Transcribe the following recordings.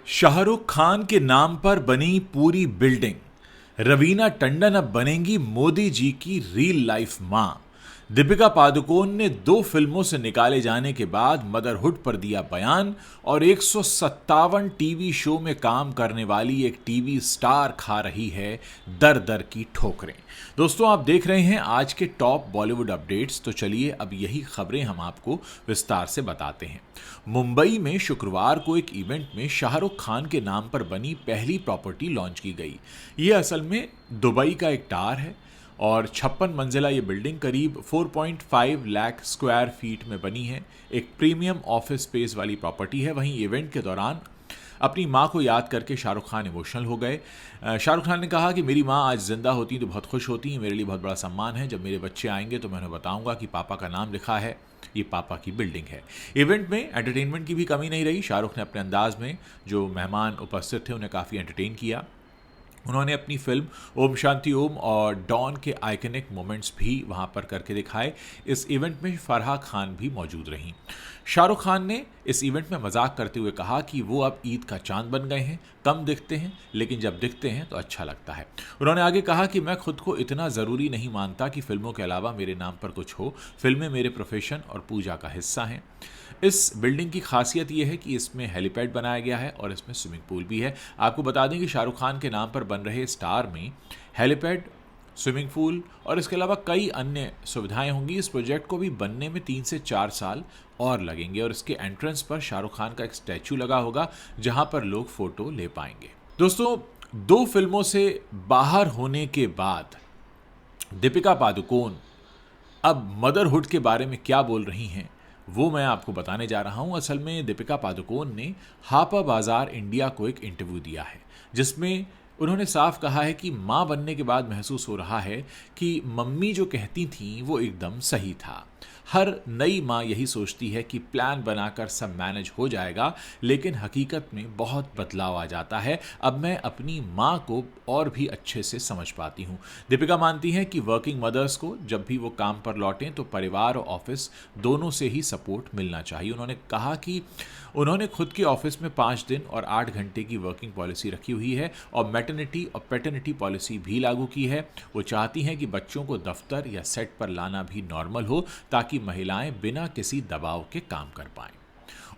शाहरुख खान के नाम पर बनी पूरी बिल्डिंग। रवीना टंडन अब बनेंगी मोदी जी की रियल लाइफ मां। दीपिका पादुकोण ने 2 फिल्मों से निकाले जाने के बाद मदरहुड पर दिया बयान और 157 टीवी शो में काम करने वाली एक टीवी स्टार खा रही है दर दर की ठोकरें। दोस्तों, आप देख रहे हैं आज के टॉप बॉलीवुड अपडेट्स। तो चलिए अब यही खबरें हम आपको विस्तार से बताते हैं। मुंबई में शुक्रवार को एक इवेंट में शाहरुख खान के नाम पर बनी पहली प्रॉपर्टी लॉन्च की गई। ये असल में दुबई का एक टावर है और 56 मंजिला ये बिल्डिंग करीब 4.5 लाख स्क्वायर फीट में बनी है। एक प्रीमियम ऑफिस स्पेस वाली प्रॉपर्टी है। वहीं इवेंट के दौरान अपनी मां को याद करके शाहरुख खान इमोशनल हो गए। शाहरुख खान ने कहा कि मेरी मां आज जिंदा होती तो बहुत खुश होती, मेरे लिए बहुत बड़ा सम्मान है। जब मेरे बच्चे आएंगे तो मैं उन्हें बताऊंगा कि पापा का नाम लिखा है, ये पापा की बिल्डिंग है। इवेंट में एंटरटेनमेंट की भी कमी नहीं रही। शाहरुख ने अपने अंदाज में जो मेहमान उपस्थित थे उन्हें काफ़ी एंटरटेन किया। उन्होंने अपनी फिल्म ओम शांति ओम और डॉन के आइकनिक मोमेंट्स भी वहां पर करके दिखाए। इस इवेंट में फरहा खान भी मौजूद रहीं। शाहरुख खान ने इस इवेंट में मजाक करते हुए कहा कि वो अब ईद का चांद बन गए हैं, कम दिखते हैं लेकिन जब दिखते हैं तो अच्छा लगता है। उन्होंने आगे कहा कि मैं खुद को इतना ज़रूरी नहीं मानता कि फिल्मों के अलावा मेरे नाम पर कुछ हो। फिल्में मेरे प्रोफेशन और पूजा का हिस्सा हैं। इस बिल्डिंग की खासियत यह है कि इसमें हेलीपैड बनाया गया है और इसमें स्विमिंग पूल भी है। आपको बता दें कि शाहरुख खान के नाम पर बन रहे स्टार में हेलीपैड, स्विमिंग पूल और इसके अलावा कई अन्य सुविधाएं होंगी। इस प्रोजेक्ट को भी बनने में 3 से 4 साल और लगेंगे और इसके एंट्रेंस पर शाहरुख खान का एक स्टैचू लगा होगा जहां पर लोग फोटो ले पाएंगे। दोस्तों, 2 फिल्मों से बाहर होने के बाद दीपिका पादुकोण अब मदरहुड के बारे में क्या बोल रही हैं वो मैं आपको बताने जा रहा हूं। असल में दीपिका पादुकोण ने हापा बाजार इंडिया को एक इंटरव्यू दिया है जिसमें उन्होंने साफ कहा है कि मां बनने के बाद महसूस हो रहा है कि मम्मी जो कहती थी वो एकदम सही था। हर नई मां यही सोचती है कि प्लान बनाकर सब मैनेज हो जाएगा, लेकिन हकीकत में बहुत बदलाव आ जाता है। अब मैं अपनी मां को और भी अच्छे से समझ पाती हूं। दीपिका मानती हैं कि वर्किंग मदर्स को जब भी वो काम पर लौटें तो परिवार और ऑफिस दोनों से ही सपोर्ट मिलना चाहिए। उन्होंने कहा कि उन्होंने खुद के ऑफिस में 5 दिन और 8 घंटे की वर्किंग पॉलिसी रखी हुई है और मैटरनिटी और पैटर्निटी पॉलिसी भी लागू की है। वो चाहती हैं कि बच्चों को दफ्तर या सेट पर लाना भी नॉर्मल हो ताकि महिलाएं बिना किसी दबाव के काम कर पाएं।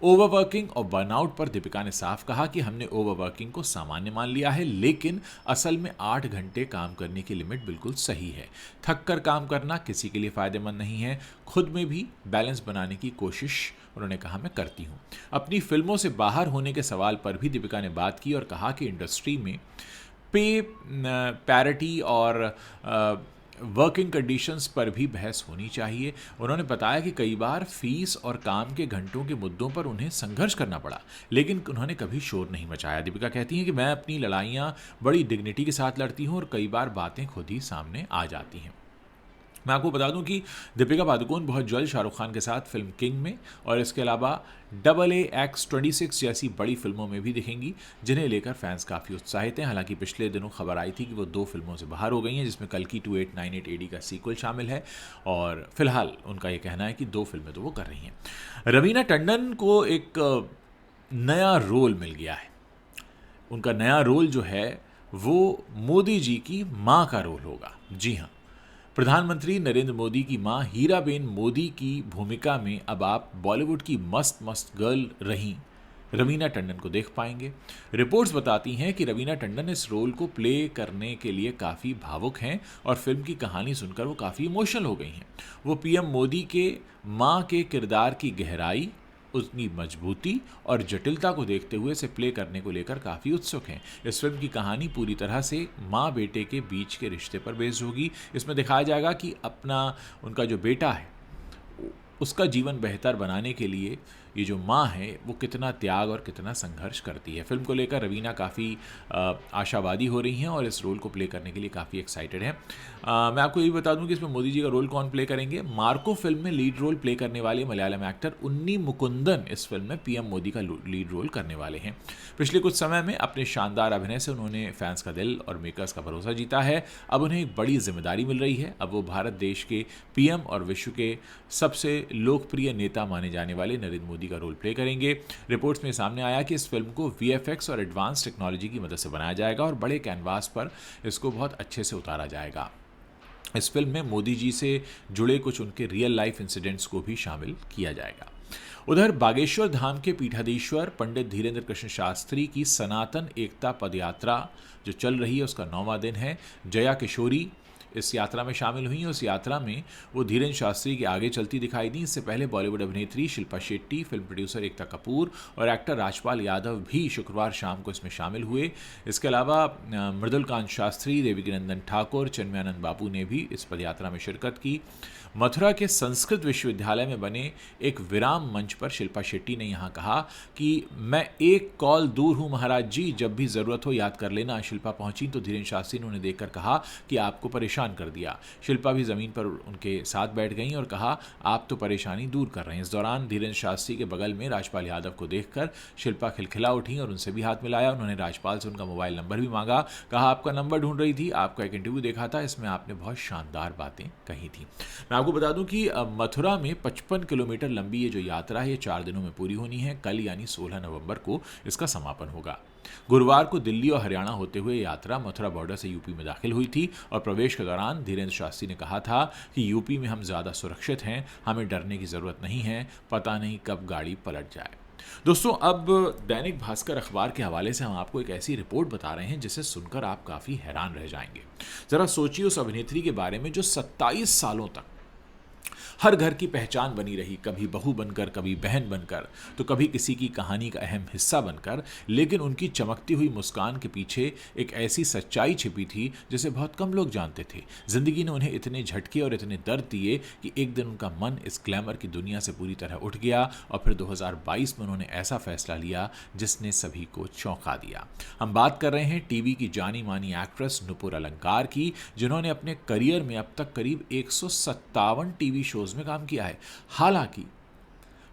ओवरवर्किंग और बर्नआउट पर दीपिका ने साफ कहा कि हमने ओवरवर्किंग को सामान्य मान लिया है, लेकिन असल में 8 घंटे काम करने की लिमिट बिल्कुल सही है। थक कर काम करना किसी के लिए फायदेमंद नहीं है। खुद में भी बैलेंस बनाने की कोशिश उन्होंने कहा मैं करती हूँ। अपनी फिल्मों से बाहर होने के सवाल पर भी दीपिका ने बात की और कहा कि इंडस्ट्री में पे पैरिटी और वर्किंग कंडीशंस पर भी बहस होनी चाहिए। उन्होंने बताया कि कई बार फीस और काम के घंटों के मुद्दों पर उन्हें संघर्ष करना पड़ा, लेकिन उन्होंने कभी शोर नहीं मचाया। दीपिका कहती हैं कि मैं अपनी लड़ाइयाँ बड़ी डिग्निटी के साथ लड़ती हूँ और कई बार बातें खुद ही सामने आ जाती हैं। मैं आपको बता दूं कि दीपिका पादुकोण बहुत जल्द शाहरुख खान के साथ फिल्म किंग में और इसके अलावा AAX26 जैसी बड़ी फिल्मों में भी दिखेंगी, जिन्हें लेकर फैंस काफ़ी उत्साहित हैं। हालांकि पिछले दिनों खबर आई थी कि वो 2 फिल्मों से बाहर हो गई हैं, जिसमें कल्कि 2898 AD का सीक्वल शामिल है और फिलहाल उनका ये कहना है कि 2 फिल्में तो वो कर रही हैं। रवीना टंडन को एक नया रोल मिल गया है। उनका नया रोल जो है वो मोदी जी की माँ का रोल होगा। जी हाँ, प्रधानमंत्री नरेंद्र मोदी की मां हीराबेन मोदी की भूमिका में अब आप बॉलीवुड की मस्त मस्त गर्ल रहीं रवीना टंडन को देख पाएंगे। रिपोर्ट्स बताती हैं कि रवीना टंडन इस रोल को प्ले करने के लिए काफ़ी भावुक हैं और फिल्म की कहानी सुनकर वो काफ़ी इमोशनल हो गई हैं। वो पीएम मोदी के मां के किरदार की गहराई, उसकी मजबूती और जटिलता को देखते हुए इसे प्ले करने को लेकर काफ़ी उत्सुक हैं। इस फिल्म की कहानी पूरी तरह से माँ बेटे के बीच के रिश्ते पर बेस्ड होगी। इसमें दिखाया जाएगा कि उनका जो बेटा है उसका जीवन बेहतर बनाने के लिए ये जो माँ है वो कितना त्याग और कितना संघर्ष करती है। फिल्म को लेकर रवीना काफ़ी आशावादी हो रही हैं और इस रोल को प्ले करने के लिए काफ़ी एक्साइटेड हैं। मैं आपको ये भी बता दूं कि इसमें मोदी जी का रोल कौन प्ले करेंगे। मार्को फिल्म में लीड रोल प्ले करने वाले मलयालम एक्टर उन्नी मुकुंदन इस फिल्म में पीएम मोदी का लीड रोल करने वाले हैं। पिछले कुछ समय में अपने शानदार अभिनय से उन्होंने फैंस का दिल और मेकर्स का भरोसा जीता है। अब उन्हें एक बड़ी जिम्मेदारी मिल रही है। अब वो भारत देश के पीएम और विश्व के सबसे लोकप्रिय नेता माने जाने वाले नरेंद्र मोदी मोदी का रोल प्ले करेंगे। रिपोर्ट्स में सामने आया कि इस फिल्म को VFX और एडवांस टेक्नोलॉजी की मदद से बनाया जाएगा और बड़े कैनवास पर इसको बहुत अच्छे से उतारा जाएगा। इस फिल्म में मोदी जी से जुड़े कुछ उनके रियल लाइफ इंसिडेंट्स को भी शामिल किया जाएगा। उधर बागेश्वर धाम के पीठाधीश्वर पंडित धीरेन्द्र कृष्ण शास्त्री की सनातन एकता पदयात्रा जो चल रही है उसका 9वां दिन है। जया किशोरी इस यात्रा में शामिल हुई। उस यात्रा में वो धीरेन्द्र शास्त्री के आगे चलती दिखाई दी। इससे पहले बॉलीवुड अभिनेत्री शिल्पा शेट्टी, फिल्म प्रोड्यूसर एकता कपूर और एक्टर राजपाल यादव भी शुक्रवार शाम को इसमें शामिल हुए। इसके अलावा मृदुलकांत शास्त्री, देवीकीनंदन ठाकुर, चिन्मयानंद बाबू ने भी इस पदयात्रा में शिरकत की। मथुरा के संस्कृत विश्वविद्यालय में बने एक विराम मंच पर शिल्पा शेट्टी ने यहाँ कहा कि मैं एक कॉल दूर हूँ महाराज जी, जब भी ज़रूरत हो याद कर लेना। शिल्पा पहुंची तो धीरेन्द्र शास्त्री ने उन्हें देखकर कहा कि आपको परेशान कर दिया। शिल्पा भी ज़मीन पर उनके साथ बैठ गईं और कहा आप तो परेशानी दूर कर रहे हैं। इस दौरान धीरेन्द्र शास्त्री के बगल में राजपाल यादव को देखकर शिल्पा खिलखिला उठी और उनसे भी हाथ मिलाया। उन्होंने राजपाल से उनका मोबाइल नंबर भी मांगा। कहा आपका नंबर ढूंढ रही थी, आपका एक इंटरव्यू देखा था, इसमें आपने बहुत शानदार बातें कही थी। मैं आपको बता दूं कि मथुरा में 55 किलोमीटर लंबी ये जो यात्रा है ये 4 दिनों में पूरी होनी है। कल यानी 16 नवंबर को इसका समापन होगा। गुरुवार को दिल्ली और हरियाणा होते हुए यात्रा मथुरा बॉर्डर से यूपी में दाखिल हुई थी और प्रवेश के दौरान धीरेन्द्र शास्त्री ने कहा था कि यूपी में हम ज़्यादा सुरक्षित हैं, हमें डरने की ज़रूरत नहीं है, पता नहीं कब गाड़ी पलट जाए। दोस्तों, अब दैनिक भास्कर अखबार के हवाले से हम आपको एक ऐसी रिपोर्ट बता रहे हैं जिसे सुनकर आप काफ़ी हैरान रह जाएंगे। ज़रा सोचिए उस अभिनेत्री के बारे में जो 27 सालों तक हर घर की पहचान बनी रही, कभी बहू बनकर, कभी बहन बनकर, तो कभी किसी की कहानी का अहम हिस्सा बनकर। लेकिन उनकी चमकती हुई मुस्कान के पीछे एक ऐसी सच्चाई छिपी थी जिसे बहुत कम लोग जानते थे। जिंदगी ने उन्हें इतने झटके और इतने दर्द दिए कि एक दिन उनका मन इस ग्लैमर की दुनिया से पूरी तरह उठ गया और फिर 2022 में उन्होंने ऐसा फैसला लिया जिसने सभी को चौंका दिया। हम बात कर रहे हैं टीवी की जानी मानी एक्ट्रेस नुपुर अलंकार की, जिन्होंने अपने करियर में अब तक करीब 157 टीवी शोज में काम किया है। हालांकि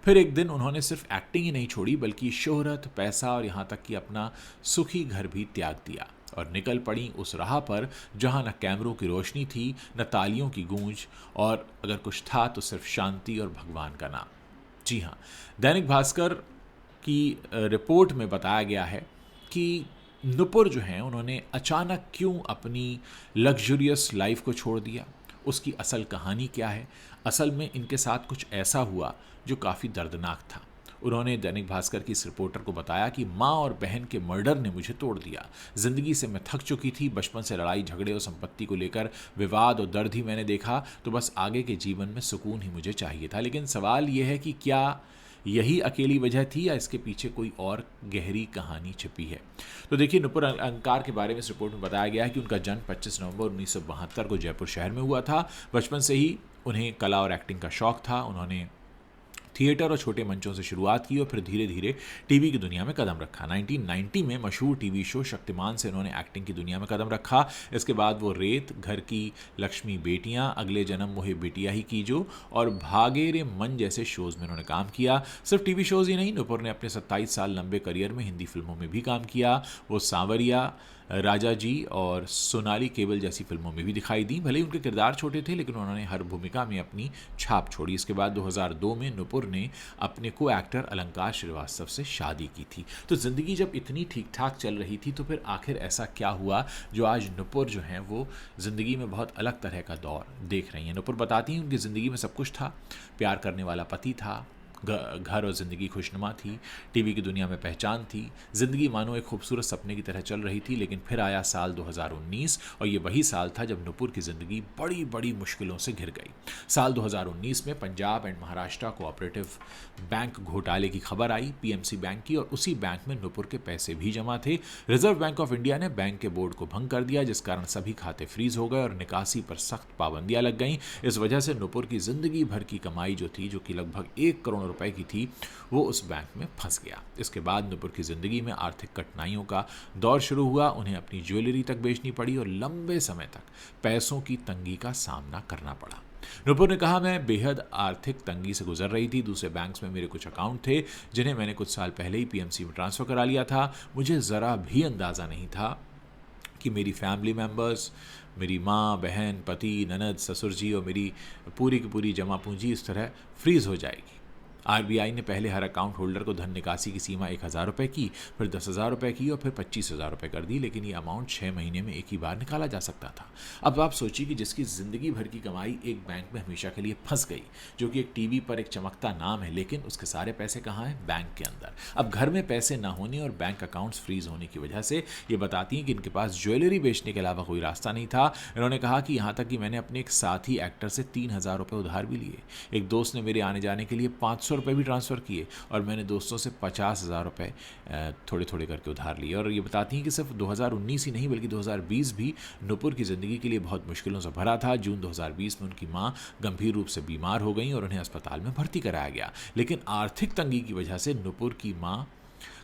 फिर एक दिन उन्होंने सिर्फ एक्टिंग ही नहीं छोड़ी बल्कि शोहरत, पैसा और यहां तक कि अपना सुखी घर भी त्याग दिया और निकल पड़ी उस राह पर जहां न कैमरों की रोशनी थी, न तालियों की गूंज, और अगर कुछ था तो सिर्फ शांति और भगवान का नाम। जी हां, दैनिक भास्कर की रिपोर्ट में बताया गया है कि नुपुर जो हैं उन्होंने अचानक क्यों अपनी लग्जरियस लाइफ को छोड़ दिया, उसकी असल कहानी क्या है। असल में इनके साथ कुछ ऐसा हुआ जो काफ़ी दर्दनाक था। उन्होंने दैनिक भास्कर की इस रिपोर्टर को बताया कि माँ और बहन के मर्डर ने मुझे तोड़ दिया। ज़िंदगी से मैं थक चुकी थी। बचपन से लड़ाई झगड़े और संपत्ति को लेकर विवाद और दर्द ही मैंने देखा, तो बस आगे के जीवन में सुकून ही मुझे चाहिए था। लेकिन सवाल यह है कि क्या यही अकेली वजह थी या इसके पीछे कोई और गहरी कहानी छिपी है। तो देखिए, नुपुर अलंकार के बारे में इस रिपोर्ट में बताया गया है कि उनका जन्म 25 नवंबर 1972 को जयपुर शहर में हुआ था। बचपन से ही उन्हें कला और एक्टिंग का शौक था। उन्होंने थिएटर और छोटे मंचों से शुरुआत की और फिर धीरे धीरे टीवी की दुनिया में कदम रखा। 1990 में मशहूर टीवी शो शक्तिमान से उन्होंने एक्टिंग की दुनिया में कदम रखा। इसके बाद वो रेत, घर की लक्ष्मी बेटियां, अगले जन्म मोहे बिटिया ही कीजो और भागे रे मन जैसे शोज़ में उन्होंने काम किया। सिर्फ टीवी शोज़ ही नहीं, नुपुर ने अपने 27 साल लंबे करियर में हिंदी फिल्मों में भी काम किया। वो सांवरिया, राजा जी और सोनाली केवल जैसी फिल्मों में भी दिखाई दी। भले ही उनके किरदार छोटे थे लेकिन उन्होंने हर भूमिका में अपनी छाप छोड़ी। इसके बाद 2002 में नुपुर ने अपने को एक्टर अलंकार श्रीवास्तव से शादी की थी। तो ज़िंदगी जब इतनी ठीक ठाक चल रही थी तो फिर आखिर ऐसा क्या हुआ जो आज नुपुर जो हैं वो ज़िंदगी में बहुत अलग तरह का दौर देख रही हैं। नुपुर बताती हैं उनकी ज़िंदगी में सब कुछ था। प्यार करने वाला पति था, घर और ज़िंदगी खुशनुमा थी, टीवी की दुनिया में पहचान थी। ज़िंदगी मानो एक खूबसूरत सपने की तरह चल रही थी। लेकिन फिर आया साल 2019 और ये वही साल था जब नुपुर की ज़िंदगी बड़ी बड़ी मुश्किलों से घिर गई। साल 2019 में Punjab and Maharashtra cooperative bank घोटाले की खबर आई, पीएमसी बैंक की, और उसी बैंक में नुपुर के पैसे भी जमा थे। रिजर्व बैंक ऑफ इंडिया ने बैंक के बोर्ड को भंग कर दिया, जिस कारण सभी खाते फ्रीज हो गए और निकासी पर सख्त पाबंदियां लग गईं। इस वजह से नुपुर की ज़िंदगी भर की कमाई जो थी, जो कि लगभग 1 करोड़ रुपए की थी, वो उस बैंक में फंस गया। इसके बाद नुपुर की जिंदगी में आर्थिक कठिनाइयों का दौर शुरू हुआ। उन्हें अपनी ज्वेलरी तक बेचनी पड़ी और लंबे समय तक पैसों की तंगी का सामना करना पड़ा। नुपुर ने कहा, मैं बेहद आर्थिक तंगी से गुजर रही थी। दूसरे बैंक्स में मेरे कुछ अकाउंट थे जिन्हें मैंने कुछ साल पहले ही पीएमसी में ट्रांसफ़र करा लिया था। मुझे ज़रा भी अंदाज़ा नहीं था कि मेरी फैमिली मेम्बर्स, मेरी माँ, बहन, पति, ननद, ससुर जी और मेरी पूरी की पूरी जमा पूंजी इस तरह फ्रीज़ हो जाएगी। आरबीआई ने पहले हर अकाउंट होल्डर को धन निकासी की सीमा 1,000 रुपये की, फिर 10,000 रुपये की और फिर 25,000 रुपये कर दी, लेकिन ये अमाउंट 6 महीने में एक ही बार निकाला जा सकता था। अब आप सोचिए कि जिसकी ज़िंदगी भर की कमाई एक बैंक में हमेशा के लिए फंस गई, जो कि एक टीवी पर एक चमकता नाम है, लेकिन उसके सारे पैसे कहाँ हैं? बैंक के अंदर। अब घर में पैसे ना होने और बैंक अकाउंट्स फ्रीज होने की वजह से ये बताती हैं कि इनके पास ज्वेलरी बेचने के अलावा कोई रास्ता नहीं था। इन्होंने कहा कि यहाँ तक कि मैंने अपने एक साथी एक्टर से 3,000 रुपये उधार भी लिए। एक दोस्त ने मेरे आने जाने के लिए 500 रुपये भी ट्रांसफ़र किए और मैंने दोस्तों से 50,000 रुपये थोड़े थोड़े करके उधार लिए। और ये बताती हैं कि सिर्फ 2019 ही नहीं बल्कि 2020 भी नुपुर की ज़िंदगी के लिए बहुत मुश्किलों से भरा था। जून 2020 में उनकी माँ गंभीर रूप से बीमार हो गई और उन्हें अस्पताल में भर्ती कराया गया, लेकिन आर्थिक तंगी की वजह से नुपुर की माँ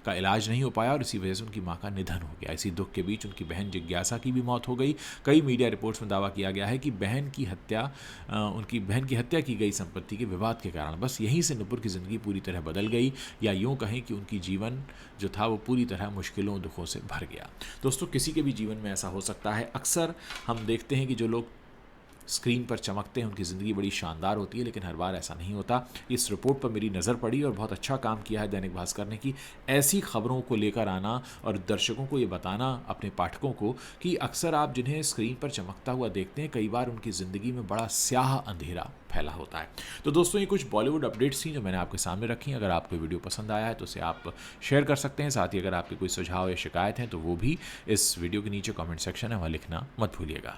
का इलाज नहीं हो पाया और इसी वजह से उनकी मां का निधन हो गया। इसी दुख के बीच उनकी बहन जिज्ञासा की भी मौत हो गई। कई मीडिया रिपोर्ट्स में दावा किया गया है कि उनकी बहन की हत्या की गई संपत्ति के विवाद के कारण। बस यहीं से नुपुर की ज़िंदगी पूरी तरह बदल गई, या यूँ कहें कि उनकी जीवन जो था वो पूरी तरह मुश्किलों दुखों से भर गया। दोस्तों, किसी के भी जीवन में ऐसा हो सकता है। अक्सर हम देखते हैं कि जो लोग स्क्रीन पर चमकते हैं उनकी ज़िंदगी बड़ी शानदार होती है, लेकिन हर बार ऐसा नहीं होता। इस रिपोर्ट पर मेरी नज़र पड़ी और बहुत अच्छा काम किया है दैनिक भास्कर ने कि ऐसी खबरों को लेकर आना और दर्शकों को ये बताना, अपने पाठकों को, कि अक्सर आप जिन्हें स्क्रीन पर चमकता हुआ देखते हैं, कई बार उनकी ज़िंदगी में बड़ा स्याह अंधेरा फैला होता है। तो दोस्तों, ये कुछ बॉलीवुड अपडेट्स थी जो मैंने आपके सामने रखी। अगर आपको वीडियो पसंद आया है तो उसे आप शेयर कर सकते हैं। साथ ही अगर आपके कोई सुझाव या शिकायत हैं तो वो भी इस वीडियो के नीचे कमेंट सेक्शन है, वहाँ लिखना मत भूलिएगा।